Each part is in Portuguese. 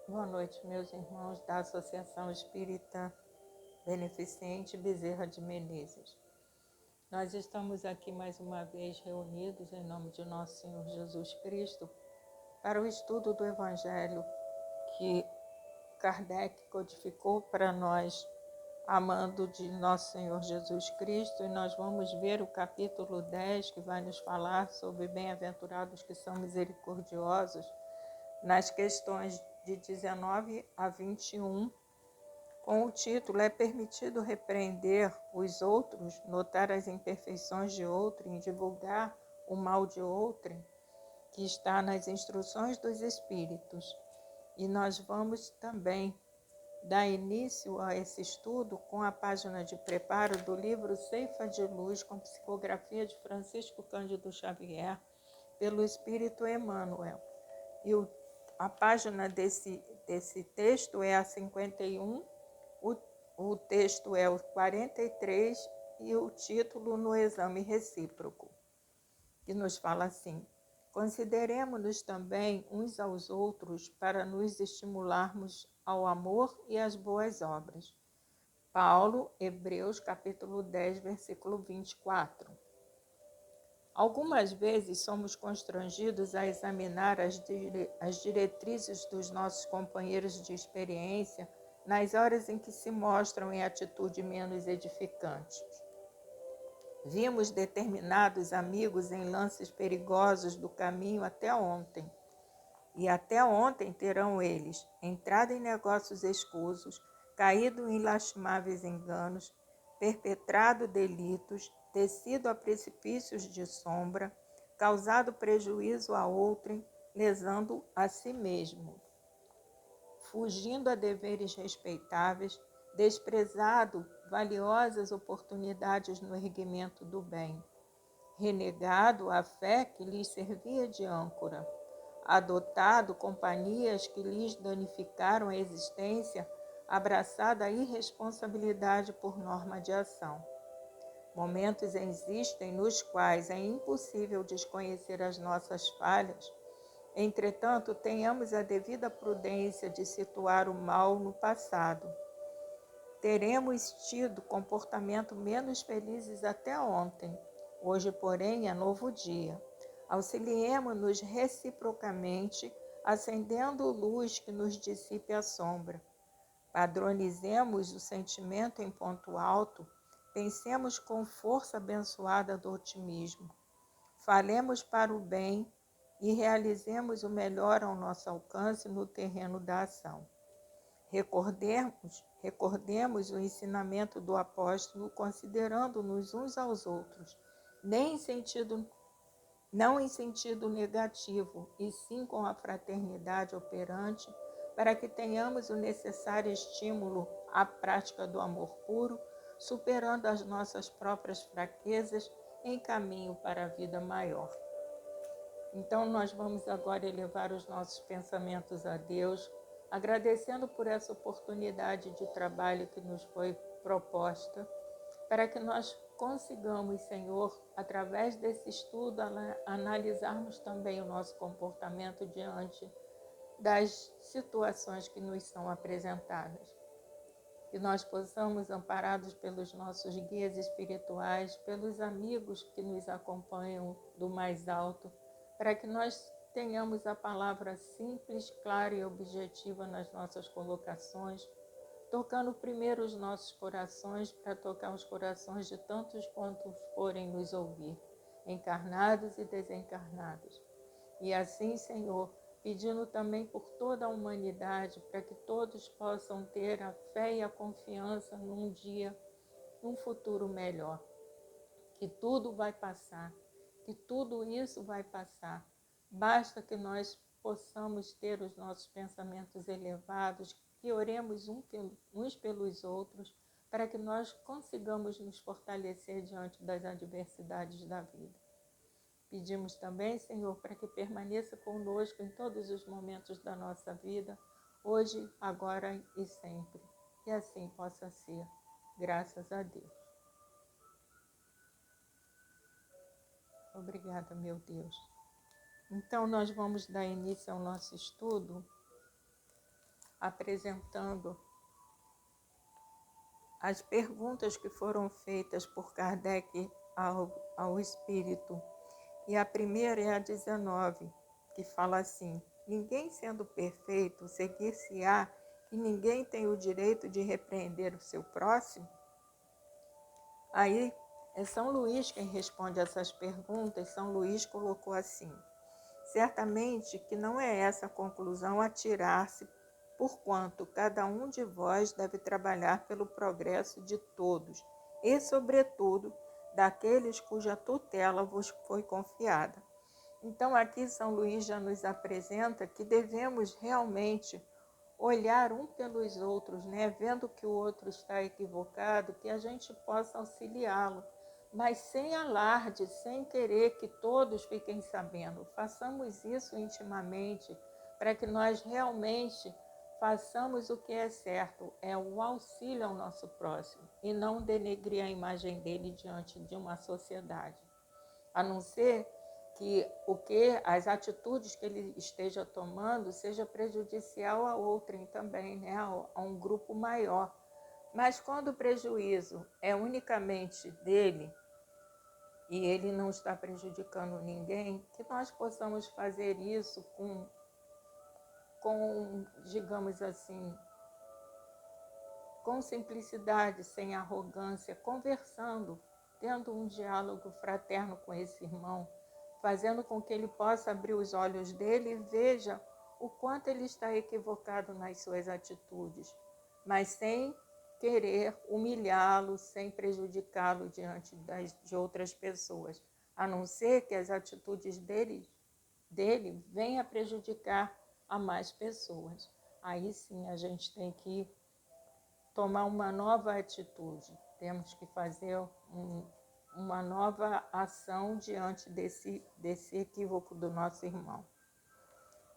Boa noite, meus irmãos da Associação Espírita Beneficente Bezerra de Menezes. Nós estamos aqui mais uma vez reunidos em nome de nosso Senhor Jesus Cristo para o estudo do Evangelho que Kardec codificou para nós, amando de nosso Senhor Jesus Cristo, e nós vamos ver o capítulo 10, que vai nos falar sobre bem-aventurados que são misericordiosos, nas questões de 19 a 21, com o título É permitido repreender os outros, notar as imperfeições de outrem, divulgar o mal de outrem, que está nas instruções dos Espíritos. E nós vamos também dar início a esse estudo com a página de preparo do livro Ceifa de Luz, com psicografia de Francisco Cândido Xavier, pelo Espírito Emmanuel. E a página desse texto é a 51, o texto é o 43 e o título No Exame Recíproco, que nos fala assim: consideremo-nos também uns aos outros para nos estimularmos ao amor e às boas obras. Paulo, Hebreus, capítulo 10, versículo 24. Algumas vezes somos constrangidos a examinar as diretrizes dos nossos companheiros de experiência nas horas em que se mostram em atitude menos edificante. Vimos determinados amigos em lances perigosos do caminho até ontem, e até ontem terão eles entrado em negócios escusos, caído em lastimáveis enganos, perpetrado delitos, descido a precipícios de sombra, causado prejuízo a outrem, lesando a si mesmo, fugindo a deveres respeitáveis, desprezado valiosas oportunidades no erguimento do bem, renegado a fé que lhes servia de âncora, adotado companhias que lhes danificaram a existência, abraçada a irresponsabilidade por norma de ação. Momentos existem nos quais é impossível desconhecer as nossas falhas. Entretanto, tenhamos a devida prudência de situar o mal no passado. Teremos tido comportamento menos felizes até ontem. Hoje, porém, é novo dia. Auxiliemo-nos reciprocamente, acendendo luz que nos dissipe a sombra. Padronizemos o sentimento em ponto alto, pensemos com força abençoada do otimismo. Falemos para o bem e realizemos o melhor ao nosso alcance no terreno da ação. Recordemos o ensinamento do apóstolo, considerando-nos uns aos outros, não em sentido negativo, e sim com a fraternidade operante, para que tenhamos o necessário estímulo à prática do amor puro, superando as nossas próprias fraquezas em caminho para a vida maior. Então, nós vamos agora elevar os nossos pensamentos a Deus, agradecendo por essa oportunidade de trabalho que nos foi proposta, para que nós consigamos, Senhor, através desse estudo, analisarmos também o nosso comportamento diante das situações que nos são apresentadas. Que nós possamos, amparados pelos nossos guias espirituais, pelos amigos que nos acompanham do mais alto, para que nós tenhamos a palavra simples, clara e objetiva nas nossas colocações, tocando primeiro os nossos corações para tocar os corações de tantos quantos forem nos ouvir, encarnados e desencarnados. E assim, Senhor, pedindo também por toda a humanidade, para que todos possam ter a fé e a confiança num dia, num futuro melhor. Que tudo vai passar, que tudo isso vai passar. Basta que nós possamos ter os nossos pensamentos elevados, que oremos uns pelos outros, para que nós consigamos nos fortalecer diante das adversidades da vida. Pedimos também, Senhor, para que permaneça conosco em todos os momentos da nossa vida, hoje, agora e sempre. Que assim possa ser. Graças a Deus. Obrigada, meu Deus. Então, nós vamos dar início ao nosso estudo apresentando as perguntas que foram feitas por Kardec ao Espírito. E a primeira é a 19, que fala assim: ninguém sendo perfeito, seguir-se-á que ninguém tem o direito de repreender o seu próximo? Aí é São Luís quem responde essas perguntas. São Luís colocou assim: certamente que não é essa a conclusão a tirar-se, porquanto cada um de vós deve trabalhar pelo progresso de todos, e, sobretudo, daqueles cuja tutela vos foi confiada. Então, aqui São Luís já nos apresenta que devemos realmente olhar um pelos outros, né? Vendo que o outro está equivocado, que a gente possa auxiliá-lo, mas sem alarde, sem querer que todos fiquem sabendo. Façamos isso intimamente, para que nós realmente façamos o que é certo, é o auxílio ao nosso próximo, e não denegrir a imagem dele diante de uma sociedade. A não ser que as atitudes que ele esteja tomando seja prejudicial a outrem também, né? A um grupo maior. Mas quando o prejuízo é unicamente dele e ele não está prejudicando ninguém, que nós possamos fazer isso digamos assim, com simplicidade, sem arrogância, conversando, tendo um diálogo fraterno com esse irmão, fazendo com que ele possa abrir os olhos dele e veja o quanto ele está equivocado nas suas atitudes, mas sem querer humilhá-lo, sem prejudicá-lo diante de outras pessoas, a não ser que as atitudes dele venham a prejudicar a mais pessoas. Aí sim a gente tem que tomar uma nova atitude, temos que fazer uma nova ação diante desse equívoco do nosso irmão.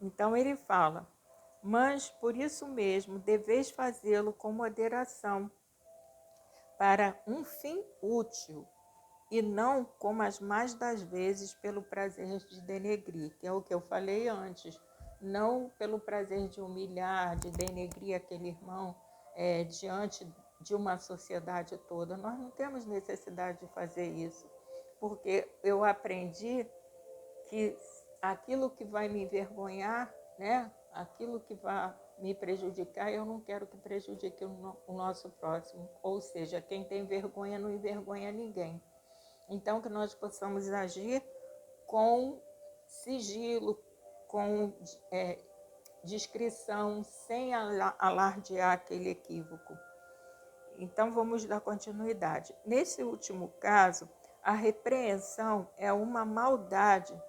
Então ele fala: mas por isso mesmo deveis fazê-lo com moderação, para um fim útil, e não, como as mais das vezes, pelo prazer de denegrir, que é o que eu falei antes, não pelo prazer de humilhar, de denegrir aquele irmão diante de uma sociedade toda. Nós não temos necessidade de fazer isso, porque eu aprendi que aquilo que vai me envergonhar, né, aquilo que vai me prejudicar, eu não quero que prejudique o nosso próximo. Ou seja, quem tem vergonha não envergonha ninguém. Então, que nós possamos agir com sigilo, com discrição, sem alardear aquele equívoco. Então, vamos dar continuidade. Nesse último caso, a repreensão é uma maldade.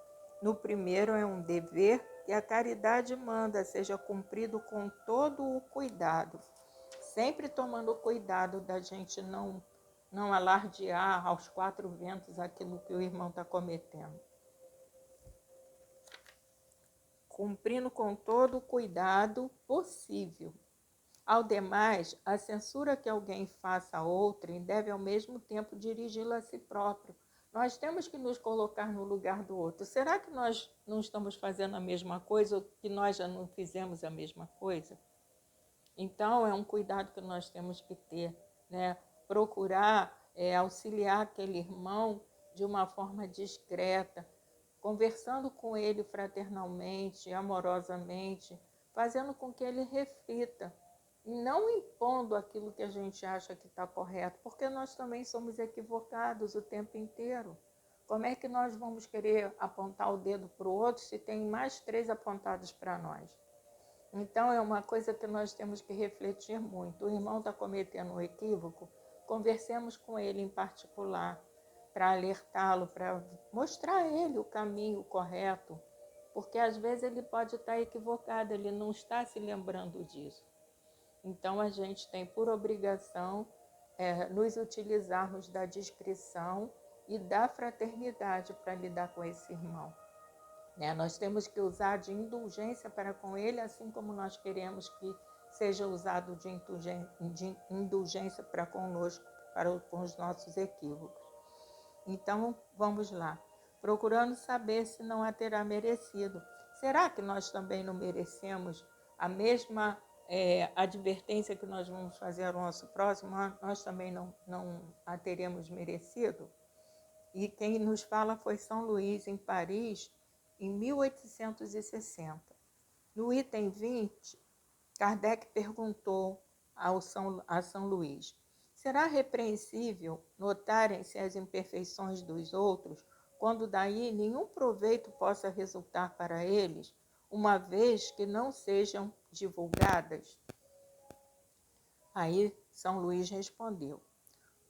No primeiro, é um dever que a caridade manda seja cumprido com todo o cuidado, sempre tomando cuidado da gente não alardear aos quatro ventos aquilo que o irmão está cometendo. Cumprindo com todo o cuidado possível. Ao demais, a censura que alguém faça a outrem deve ao mesmo tempo dirigi-la a si próprio. Nós temos que nos colocar no lugar do outro. Será que nós não estamos fazendo a mesma coisa ou que nós já não fizemos a mesma coisa? Então, é um cuidado que nós temos que ter, né? Procurar auxiliar aquele irmão de uma forma discreta, conversando com ele fraternalmente, amorosamente, fazendo com que ele reflita, e não impondo aquilo que a gente acha que está correto, porque nós também somos equivocados o tempo inteiro. Como é que nós vamos querer apontar o dedo para o outro se tem mais 3 apontados para nós? Então, é uma coisa que nós temos que refletir muito. O irmão está cometendo um equívoco, conversemos com ele em particular, para alertá-lo, para mostrar a ele o caminho correto, porque às vezes ele pode estar equivocado, ele não está se lembrando disso. Então, a gente tem por obrigação nos utilizarmos da discrição e da fraternidade para lidar com esse irmão. Nós temos que usar de indulgência para com ele, assim como nós queremos que seja usado de indulgência para conosco, com os nossos equívocos. Então, vamos lá. Procurando saber se não a terá merecido. Será que nós também não merecemos a mesma advertência que nós vamos fazer ao nosso próximo, nós também não a teremos merecido? E quem nos fala foi São Luís, em Paris, em 1860. No item 20, Kardec perguntou a São Luís: será repreensível notarem-se as imperfeições dos outros, quando daí nenhum proveito possa resultar para eles, uma vez que não sejam divulgadas? Aí São Luís respondeu: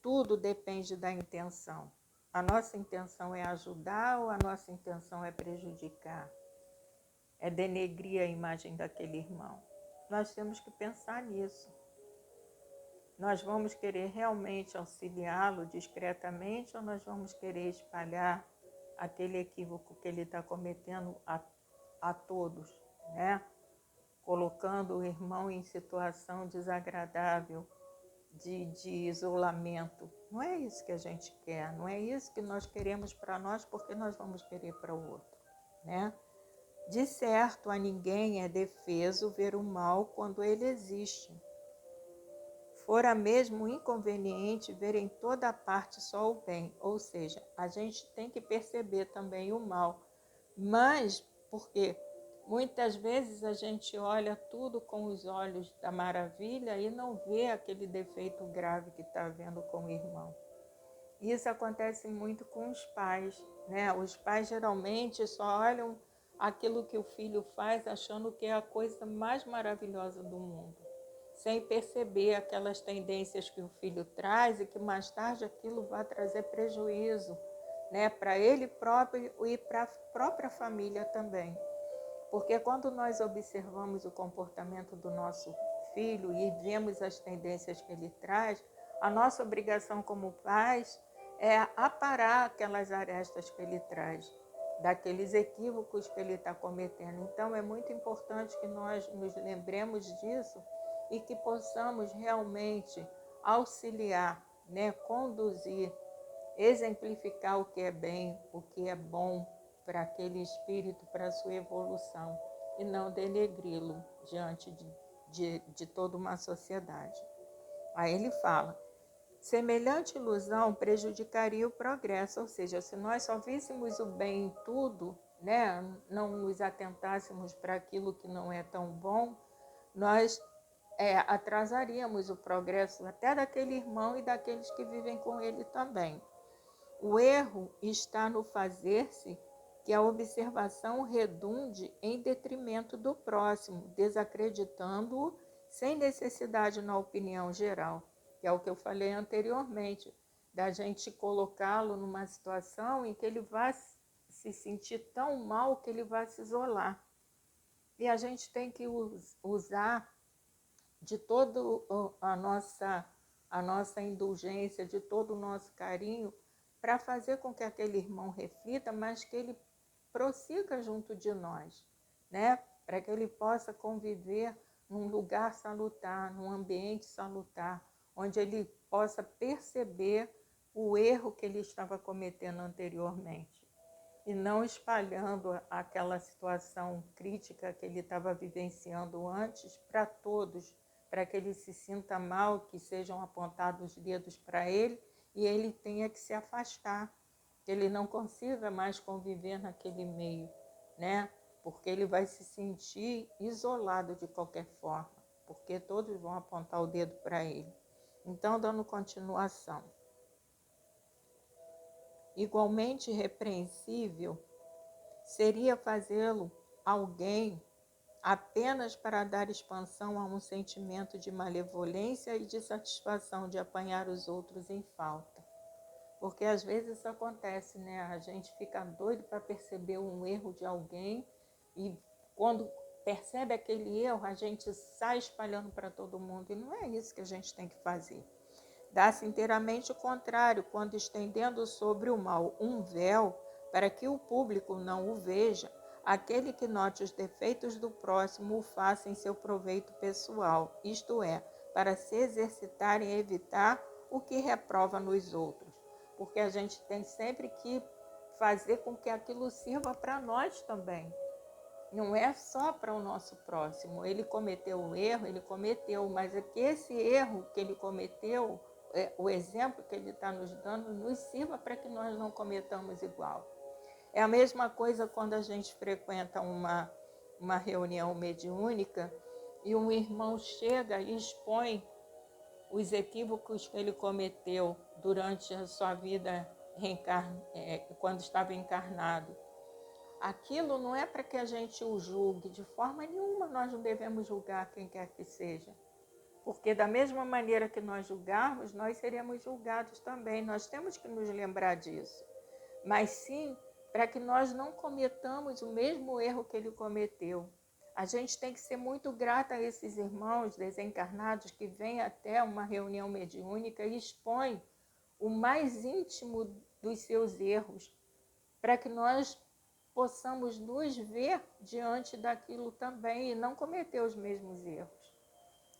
tudo depende da intenção. A nossa intenção é ajudar ou a nossa intenção é prejudicar? É denegrir a imagem daquele irmão? Nós temos que pensar nisso. Nós vamos querer realmente auxiliá-lo discretamente ou nós vamos querer espalhar aquele equívoco que ele está cometendo a todos, né? Colocando o irmão em situação desagradável, de isolamento. Não é isso que a gente quer, não é isso que nós queremos para nós, porque nós vamos querer para o outro, né? De certo, a ninguém é defeso ver o mal quando ele existe. Fora mesmo inconveniente ver em toda parte só o bem, ou seja, a gente tem que perceber também o mal, mas porque muitas vezes a gente olha tudo com os olhos da maravilha e não vê aquele defeito grave que está vendo com o irmão. Isso acontece muito com os pais, né? Os pais geralmente só olham aquilo que o filho faz achando que é a coisa mais maravilhosa do mundo, sem perceber aquelas tendências que o filho traz e que mais tarde aquilo vai trazer prejuízo, né, para ele próprio e para a própria família também. Porque quando nós observamos o comportamento do nosso filho e vemos as tendências que ele traz, a nossa obrigação como pais é aparar aquelas arestas que ele traz, daqueles equívocos que ele está cometendo. Então é muito importante que nós nos lembremos disso e que possamos realmente auxiliar, né, conduzir, exemplificar o que é bem, o que é bom para aquele espírito, para a sua evolução, e não denegri-lo diante de toda uma sociedade. Aí ele fala: semelhante ilusão prejudicaria o progresso, ou seja, se nós só víssemos o bem em tudo, né, não nos atentássemos para aquilo que não é tão bom, nós atrasaríamos o progresso até daquele irmão e daqueles que vivem com ele também. O erro está no fazer-se que a observação redunde em detrimento do próximo, desacreditando-o sem necessidade na opinião geral, que é o que eu falei anteriormente, da gente colocá-lo numa situação em que ele vai se sentir tão mal que ele vai se isolar. E a gente tem que usar de toda a nossa indulgência, de todo o nosso carinho, para fazer com que aquele irmão reflita, mas que ele prossiga junto de nós, né? Para que ele possa conviver num lugar salutar, num ambiente salutar, onde ele possa perceber o erro que ele estava cometendo anteriormente e não espalhando aquela situação crítica que ele estava vivenciando antes para todos, para que ele se sinta mal, que sejam apontados os dedos para ele e ele tenha que se afastar, que ele não consiga mais conviver naquele meio, né? Porque ele vai se sentir isolado de qualquer forma, porque todos vão apontar o dedo para ele. Então, dando continuação. Igualmente repreensível seria fazê-lo alguém apenas para dar expansão a um sentimento de malevolência e de satisfação de apanhar os outros em falta. Porque às vezes isso acontece, né? A gente fica doido para perceber um erro de alguém e quando percebe aquele erro, a gente sai espalhando para todo mundo. E não é isso que a gente tem que fazer. Dá-se inteiramente o contrário, quando estendendo sobre o mal um véu, para que o público não o veja, aquele que note os defeitos do próximo o faça em seu proveito pessoal, isto é, para se exercitar em evitar o que reprova nos outros. Porque a gente tem sempre que fazer com que aquilo sirva para nós também. não é só para o nosso próximo. Ele cometeu o erro, ele cometeu, mas é que esse erro que ele cometeu, o exemplo que ele está nos dando, nos sirva para que nós não cometamos igual. É a mesma coisa quando a gente frequenta uma reunião mediúnica e um irmão chega e expõe os equívocos que ele cometeu durante a sua vida quando estava encarnado. Aquilo não é para que a gente o julgue, de forma nenhuma nós não devemos julgar quem quer que seja. Porque da mesma maneira que nós julgarmos, nós seremos julgados também. Nós temos que nos lembrar disso. Mas sim, para que nós não cometamos o mesmo erro que ele cometeu. A gente tem que ser muito grata a esses irmãos desencarnados que vêm até uma reunião mediúnica e expõem o mais íntimo dos seus erros, para que nós possamos nos ver diante daquilo também e não cometer os mesmos erros.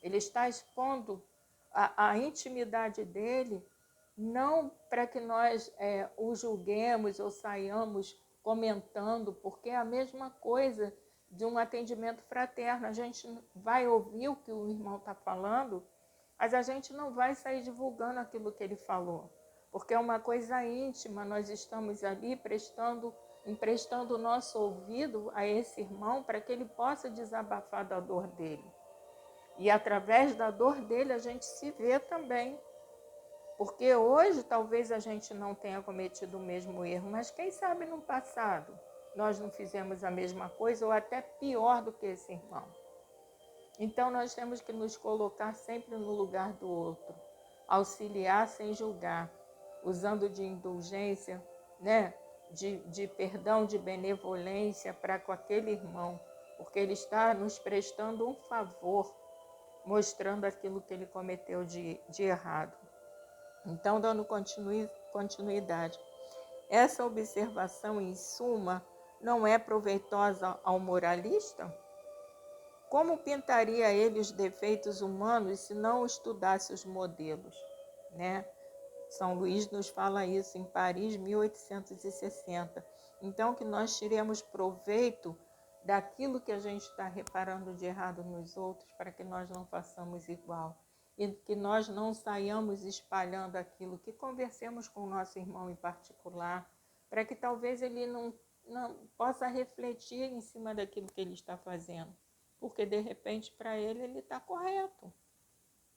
Ele está expondo a intimidade dele, não para que nós o julguemos ou saiamos comentando, porque é a mesma coisa de um atendimento fraterno. A gente vai ouvir o que o irmão está falando, mas a gente não vai sair divulgando aquilo que ele falou, porque é uma coisa íntima. Nós estamos ali emprestando o nosso ouvido a esse irmão para que ele possa desabafar da dor dele. E através da dor dele a gente se vê também. Porque hoje talvez a gente não tenha cometido o mesmo erro, mas quem sabe no passado nós não fizemos a mesma coisa ou até pior do que esse irmão. Então nós temos que nos colocar sempre no lugar do outro, auxiliar sem julgar, usando de indulgência, né? de perdão, de benevolência para com aquele irmão, porque ele está nos prestando um favor, mostrando aquilo que ele cometeu de errado. Então, dando continuidade, essa observação, em suma, não é proveitosa ao moralista? Como pintaria ele os defeitos humanos se não estudasse os modelos, né? São Luís nos fala isso em Paris, 1860. Então, que nós tiremos proveito daquilo que a gente está reparando de errado nos outros, para que nós não façamos igual. E que nós não saiamos espalhando aquilo, que conversemos com o nosso irmão em particular, para que talvez ele não possa refletir em cima daquilo que ele está fazendo. Porque, de repente, para ele está correto,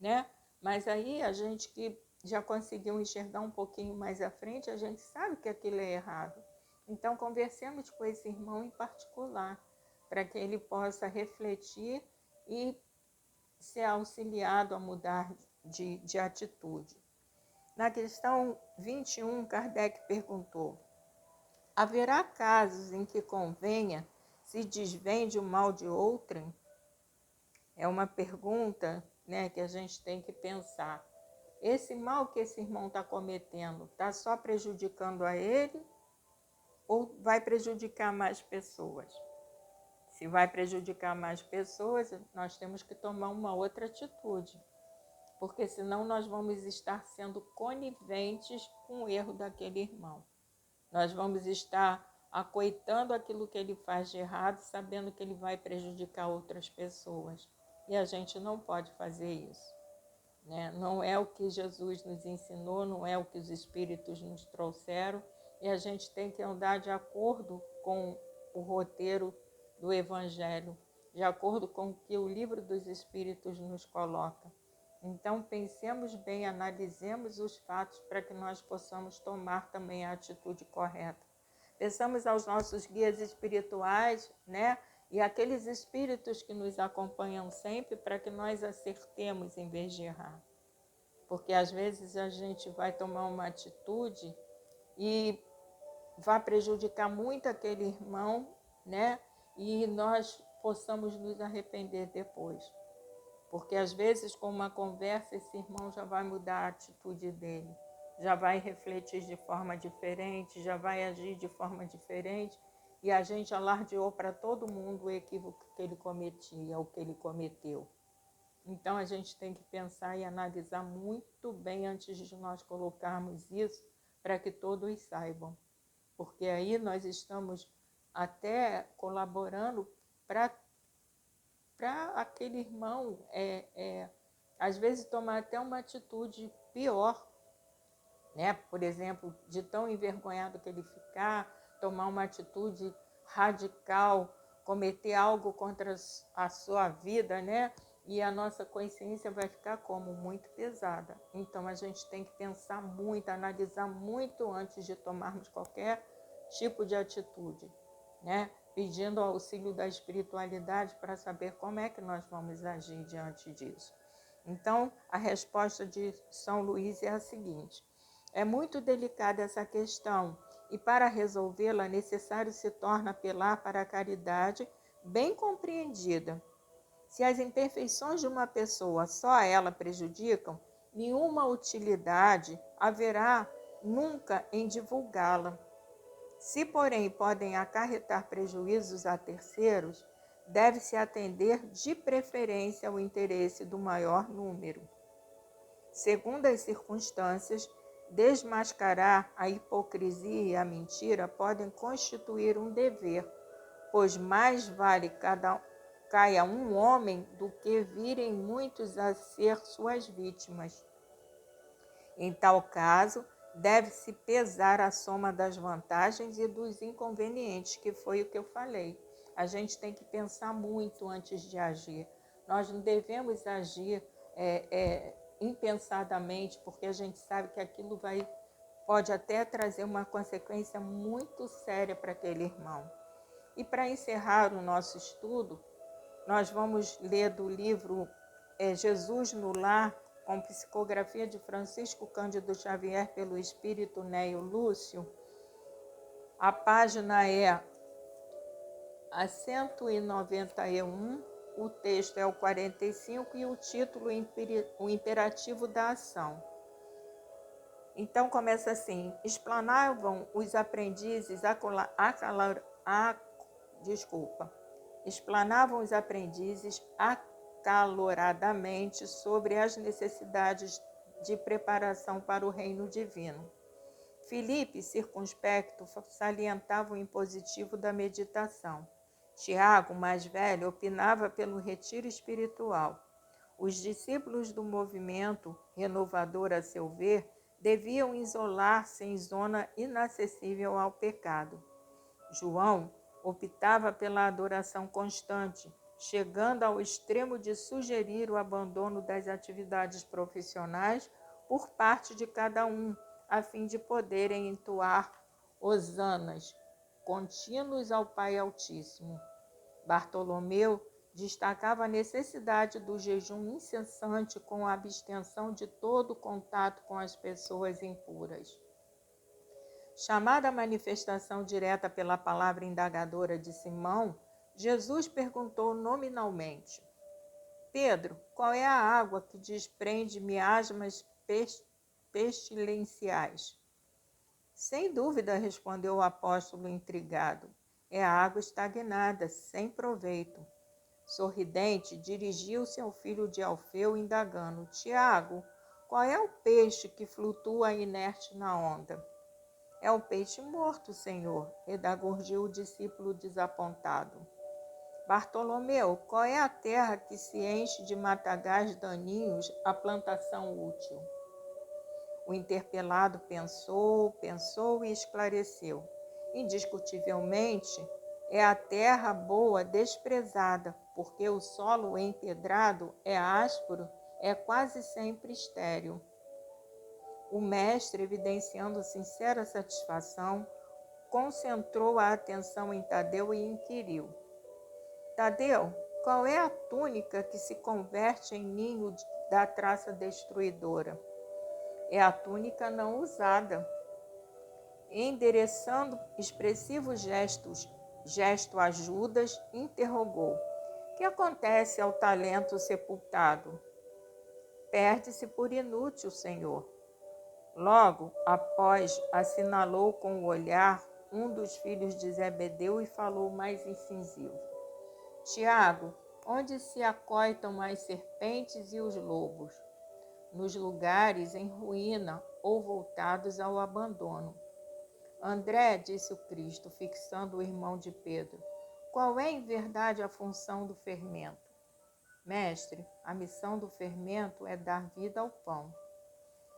né? Mas aí a gente que já conseguiu enxergar um pouquinho mais à frente, a gente sabe que aquilo é errado. Então, conversemos com esse irmão em particular, para que ele possa refletir e ser auxiliado a mudar de atitude. Na questão 21, Kardec perguntou: haverá casos em que convenha se desvende o mal de outrem? É uma pergunta, né, que a gente tem que pensar. Esse mal que esse irmão está cometendo está só prejudicando a ele ou vai prejudicar mais pessoas? Se vai prejudicar mais pessoas, nós temos que tomar uma outra atitude, porque senão nós vamos estar sendo coniventes com o erro daquele irmão. Nós vamos estar acoitando aquilo que ele faz de errado, sabendo que ele vai prejudicar outras pessoas. E a gente não pode fazer isso, né? Não é o que Jesus nos ensinou, não é o que os Espíritos nos trouxeram, e a gente tem que andar de acordo com o roteiro do Evangelho, de acordo com o que o Livro dos Espíritos nos coloca. Então, pensemos bem, analisemos os fatos para que nós possamos tomar também a atitude correta. Peçamos aos nossos guias espirituais, né? E aqueles espíritos que nos acompanham sempre, para que nós acertemos em vez de errar. Porque às vezes a gente vai tomar uma atitude e vai prejudicar muito aquele irmão, né? E nós possamos nos arrepender depois. Porque às vezes com uma conversa esse irmão já vai mudar a atitude dele, já vai refletir de forma diferente, já vai agir de forma diferente, e a gente alardeou para todo mundo o equívoco que ele cometia, o que ele cometeu. Então a gente tem que pensar e analisar muito bem antes de nós colocarmos isso, para que todos saibam. Porque aí nós estamos até colaborando para aquele irmão, às vezes, tomar até uma atitude pior, né? Por exemplo, de tão envergonhado que ele ficar, tomar uma atitude radical, cometer algo contra a sua vida, né? E a nossa consciência vai ficar como muito pesada. Então a gente tem que pensar muito, analisar muito antes de tomarmos qualquer tipo de atitude, né? Pedindo o auxílio da espiritualidade para saber como é que nós vamos agir diante disso. Então, a resposta de São Luís é a seguinte: é muito delicada essa questão e para resolvê-la necessário se torna apelar para a caridade bem compreendida. Se as imperfeições de uma pessoa só a ela prejudicam, nenhuma utilidade haverá nunca em divulgá-la. Se, porém, podem acarretar prejuízos a terceiros, deve-se atender de preferência ao interesse do maior número. Segundo as circunstâncias, desmascarar a hipocrisia e a mentira podem constituir um dever, pois mais vale caia um homem do que virem muitos a ser suas vítimas. Em tal caso, deve-se pesar a soma das vantagens e dos inconvenientes, que foi o que eu falei. A gente tem que pensar muito antes de agir. Nós não devemos agir impensadamente, porque a gente sabe que aquilo pode até trazer uma consequência muito séria para aquele irmão. E para encerrar o nosso estudo, nós vamos ler do livro Jesus no Lar, com psicografia de Francisco Cândido Xavier pelo espírito Neio Lúcio. A página é a 191, o texto é o 45 e o título o imperativo da ação. Então começa assim: explanavam os aprendizes acaloradamente sobre as necessidades de preparação para o reino divino. Filipe, circunspecto, salientava o impositivo da meditação. Tiago, mais velho, opinava pelo retiro espiritual. Os discípulos do movimento renovador, a seu ver, deviam isolar-se em zona inacessível ao pecado. João optava pela adoração constante, chegando ao extremo de sugerir o abandono das atividades profissionais por parte de cada um, a fim de poderem entoar hosanas contínuos ao Pai Altíssimo. Bartolomeu destacava a necessidade do jejum incessante com a abstenção de todo contato com as pessoas impuras. Chamada à manifestação direta pela palavra indagadora de Simão, Jesus perguntou nominalmente: Pedro, qual é a água que desprende miasmas pestilenciais? Sem dúvida, respondeu o apóstolo intrigado, é a água estagnada, sem proveito. Sorridente, dirigiu-se ao filho de Alfeu, indagando: Tiago, qual é o peixe que flutua inerte na onda? É o peixe morto, Senhor, redagorgiu o discípulo desapontado. Bartolomeu, qual é a terra que se enche de matagais daninhos à plantação útil? O interpelado pensou e esclareceu. Indiscutivelmente, é a terra boa desprezada, porque o solo empedrado é áspero, é quase sempre estéril. O mestre, evidenciando sincera satisfação, concentrou a atenção em Tadeu e inquiriu: Tadeu, qual é a túnica que se converte em ninho da traça destruidora? É a túnica não usada. Endereçando expressivo gesto a Judas, interrogou: que acontece ao talento sepultado? Perde-se por inútil, Senhor. Logo após, assinalou com o olhar um dos filhos de Zebedeu e falou mais incisivo: Tiago, onde se acoitam as serpentes e os lobos? Nos lugares em ruína ou voltados ao abandono. André, disse o Cristo, fixando o irmão de Pedro, Qual é, em verdade, a função do fermento? Mestre, a missão do fermento é dar vida ao pão.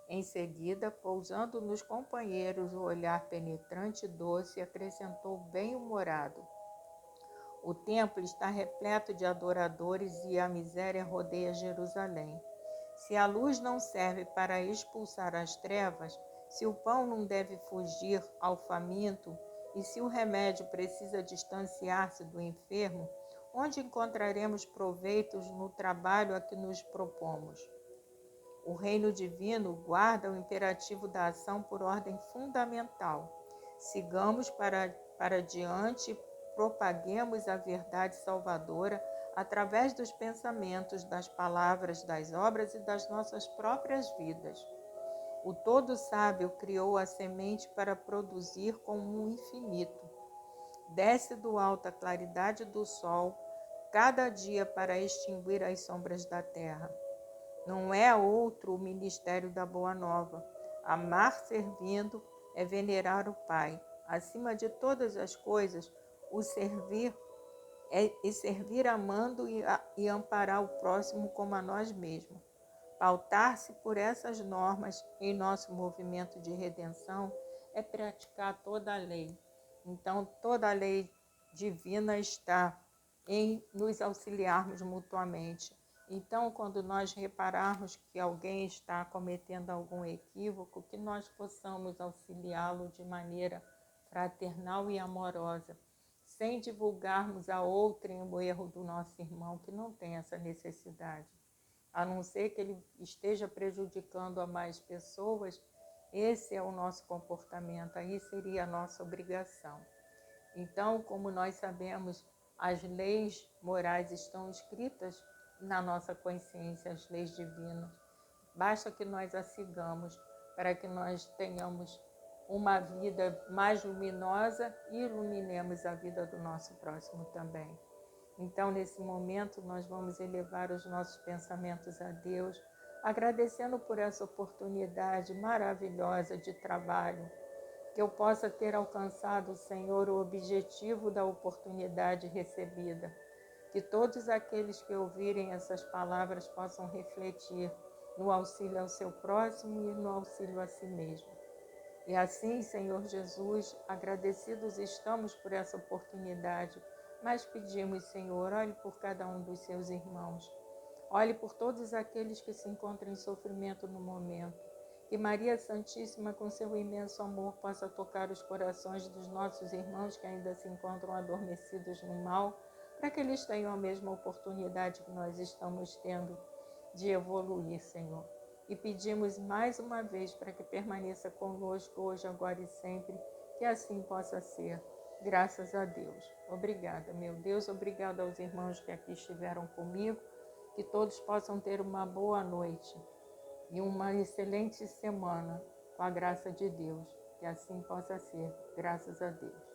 Em seguida, pousando nos companheiros o olhar penetrante e doce, acrescentou bem-humorado: o templo está repleto de adoradores e a miséria rodeia Jerusalém. Se a luz não serve para expulsar as trevas, se o pão não deve fugir ao faminto e se o remédio precisa distanciar-se do enfermo, onde encontraremos proveitos no trabalho a que nos propomos? O reino divino guarda o imperativo da ação por ordem fundamental. Sigamos para diante, propaguemos a verdade salvadora através dos pensamentos, das palavras, das obras e das nossas próprias vidas. O todo sábio criou a semente para produzir como um infinito. Desce do alto a claridade do sol, cada dia para extinguir as sombras da terra. Não é outro o ministério da Boa Nova. Amar servindo é venerar o Pai. Acima de todas as coisas, o servir servir amando e amparar o próximo como a nós mesmos. Pautar-se por essas normas em nosso movimento de redenção é praticar toda a lei. Então, toda a lei divina está em nos auxiliarmos mutuamente. Então, quando nós repararmos que alguém está cometendo algum equívoco, que nós possamos auxiliá-lo de maneira fraternal e amorosa, sem divulgarmos a outrem o erro do nosso irmão, que não tem essa necessidade. A não ser que ele esteja prejudicando a mais pessoas, esse é o nosso comportamento, aí seria a nossa obrigação. Então, como nós sabemos, as leis morais estão escritas na nossa consciência, as leis divinas. Basta que nós as sigamos para que nós tenhamos uma vida mais luminosa e iluminemos a vida do nosso próximo também. Então, nesse momento, nós vamos elevar os nossos pensamentos a Deus, agradecendo por essa oportunidade maravilhosa de trabalho, que eu possa ter alcançado, Senhor, o objetivo da oportunidade recebida. Que todos aqueles que ouvirem essas palavras possam refletir no auxílio ao seu próximo e no auxílio a si mesmo. E assim, Senhor Jesus, agradecidos estamos por essa oportunidade, mas pedimos, Senhor, olhe por cada um dos seus irmãos. Olhe por todos aqueles que se encontram em sofrimento no momento. Que Maria Santíssima, com seu imenso amor, possa tocar os corações dos nossos irmãos que ainda se encontram adormecidos no mal, para que eles tenham a mesma oportunidade que nós estamos tendo de evoluir, Senhor. E pedimos mais uma vez para que permaneça conosco hoje, agora e sempre, que assim possa ser. Graças a Deus. Obrigada, meu Deus. Obrigada aos irmãos que aqui estiveram comigo. Que todos possam ter uma boa noite e uma excelente semana, com a graça de Deus. Que assim possa ser. Graças a Deus.